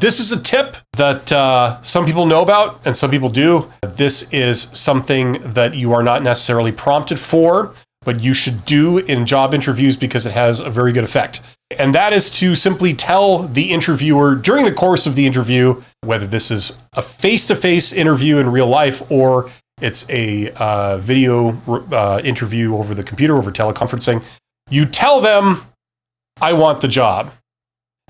This is a tip that some people know about and some people do. This is something that you are not necessarily prompted for, but you should do in job interviews because it has a very good effect. And that is to simply tell the interviewer during the course of the interview, whether this is a face-to-face interview in real life or it's a video interview over the computer, over teleconferencing, you tell them, I want the job.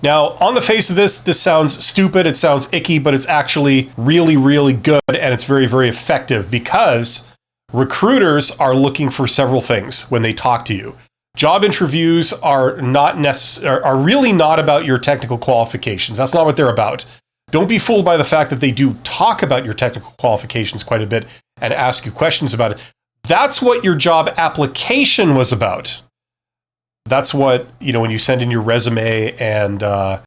Now, on the face of this sounds stupid, it sounds icky, but it's actually really, really good, and it's very, very effective because recruiters are looking for several things when they talk to you. Job interviews are really not about your technical qualifications. That's not what they're about. Don't be fooled by the fact that they do talk about your technical qualifications quite a bit and ask you questions about it. That's what your job application was about. That's what, when you send in your resume and,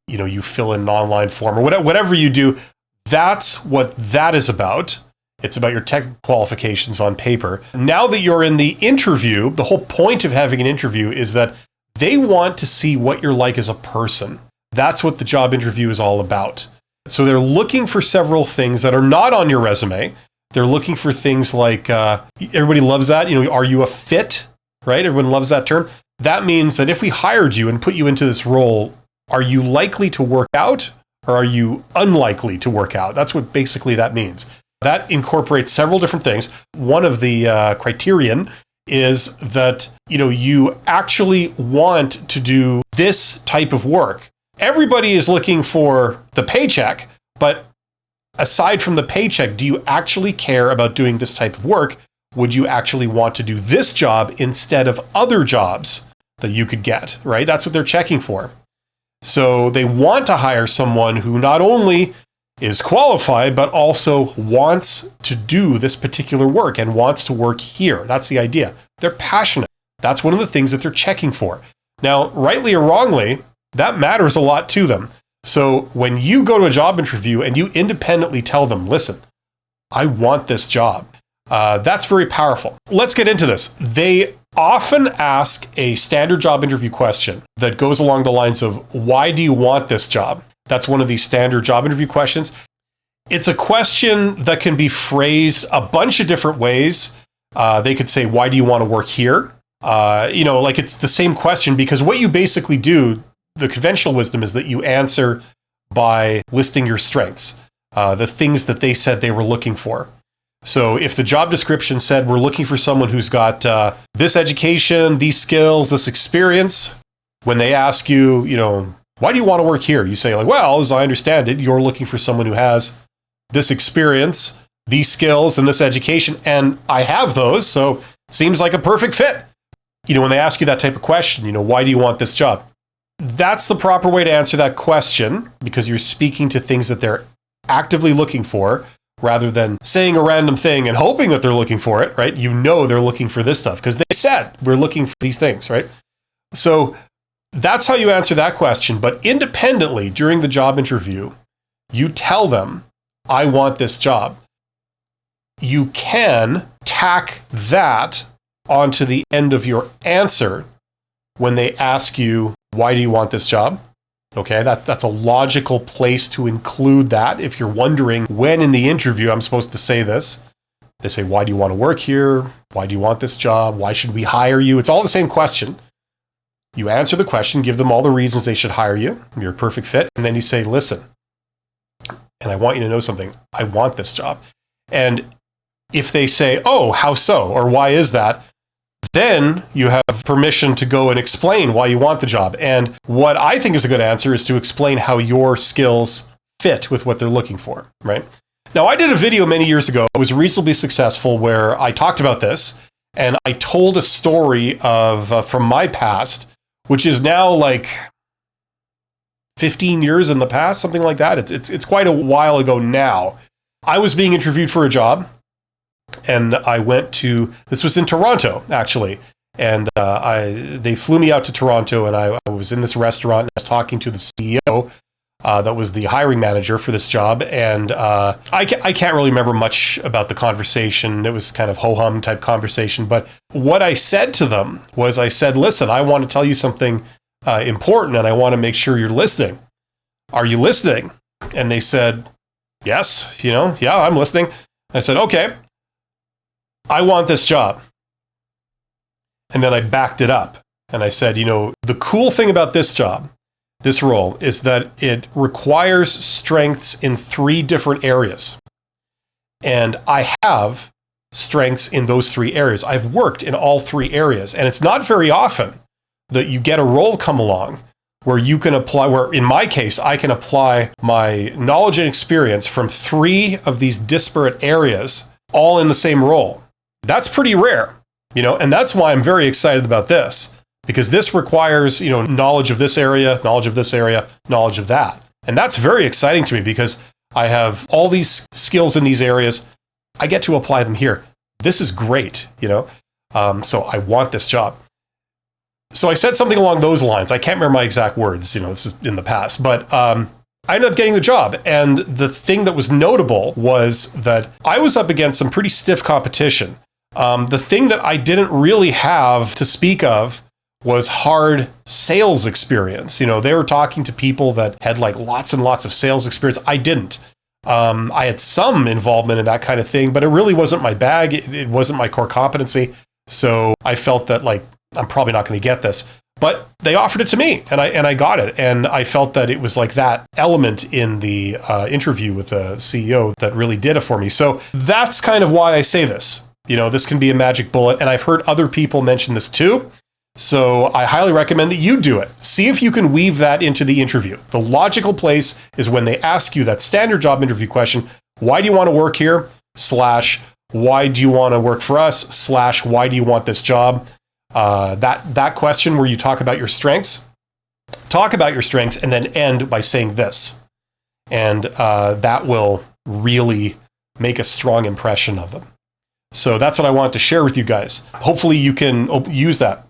you fill in an online form or whatever you do, that's what that is about. It's about your technical qualifications on paper. Now that you're in the interview, the whole point of having an interview is that they want to see what you're like as a person. That's what the job interview is all about. So they're looking for several things that are not on your resume. They're looking for things like, everybody loves that, are you a fit, right? Everyone loves that term. That means that if we hired you and put you into this role, are you likely to work out or are you unlikely to work out? That's what basically that means. That incorporates several different things. One of the criterion is that, you actually want to do this type of work. Everybody is looking for the paycheck, but aside from the paycheck, do you actually care about doing this type of work? Would you actually want to do this job instead of other jobs that you could get, right? That's what they're checking for. So they want to hire someone who not only is qualified, but also wants to do this particular work and wants to work here. That's the idea. They're passionate. That's one of the things that they're checking for. Now, rightly or wrongly, that matters a lot to them. So when you go to a job interview and you independently tell them, listen, I want this job, that's very powerful. Let's get into this. They often ask a standard job interview question that goes along the lines of, why do you want this job? That's one of these standard job interview questions. It's a question that can be phrased a bunch of different ways. They could say, why do you want to work here? It's the same question because what you basically do, the conventional wisdom is that you answer by listing your strengths, the things that they said they were looking for. So if the job description said we're looking for someone who's got this education, these skills, this experience, when they ask you, why do you want to work here? You say, well, as I understand it, you're looking for someone who has this experience, these skills, and this education, and I have those, so it seems like a perfect fit. When they ask you that type of question, why do you want this job? That's the proper way to answer that question because you're speaking to things that they're actively looking for rather than saying a random thing and hoping that they're looking for it, right? They're looking for this stuff because they said we're looking for these things, right? So that's how you answer that question. But independently, during the job interview, you tell them, I want this job. You can tack that onto the end of your answer when they ask you, why do you want this job? Okay, that's a logical place to include that. If you're wondering when in the interview I'm supposed to say this, they say, why do you want to work here? Why do you want this job? Why should we hire you? It's all the same question. You answer the question, give them all the reasons they should hire you. You're a perfect fit. And then you say, listen, and I want you to know something. I want this job. And if they say, oh, how so? Or why is that? Then you have permission to go and explain why you want the job. And what I think is a good answer is to explain how your skills fit with what they're looking for, right? Now, I did a video many years ago. It was reasonably successful where I talked about this and I told a story of from my past, which is now like 15 years in the past, something like that. It's quite a while ago now. I was being interviewed for a job. And I went to, this was in Toronto, actually. And they flew me out to Toronto and I was in this restaurant and I was talking to the CEO that was the hiring manager for this job. And I can't really remember much about the conversation. It was kind of ho-hum type conversation. But what I said to them was I said, listen, I want to tell you something important and I want to make sure you're listening. Are you listening? And they said, yes, yeah, I'm listening. I said, okay, I want this job. And then I backed it up. And I said, the cool thing about this job, this role, is that it requires strengths in 3 different areas. And I have strengths in those 3 areas. I've worked in all 3 areas. And it's not very often that you get a role come along where you can apply, where in my case, I can apply my knowledge and experience from 3 of these disparate areas all in the same role. That's pretty rare, and that's why I'm very excited about this, because this requires, knowledge of this area, knowledge of this area, knowledge of that. And that's very exciting to me because I have all these skills in these areas. I get to apply them here. This is great, so I want this job. So I said something along those lines. I can't remember my exact words, this is in the past, but I ended up getting the job. And the thing that was notable was that I was up against some pretty stiff competition. The thing that I didn't really have to speak of was hard sales experience. They were talking to people that had like lots and lots of sales experience. I didn't. I had some involvement in that kind of thing, but it really wasn't my bag. It wasn't my core competency. So I felt that I'm probably not going to get this, but they offered it to me and I got it. And I felt that it was like that element in the interview with the CEO that really did it for me. So that's kind of why I say this. This can be a magic bullet, and I've heard other people mention this too. So I highly recommend that you do it. See if you can weave that into the interview. The logical place is when they ask you that standard job interview question, why do you want to work here? / why do you want to work for us? / why do you want this job? That question where you talk about your strengths and then end by saying this. And that will really make a strong impression of them. So that's what I wanted to share with you guys. Hopefully you can use that.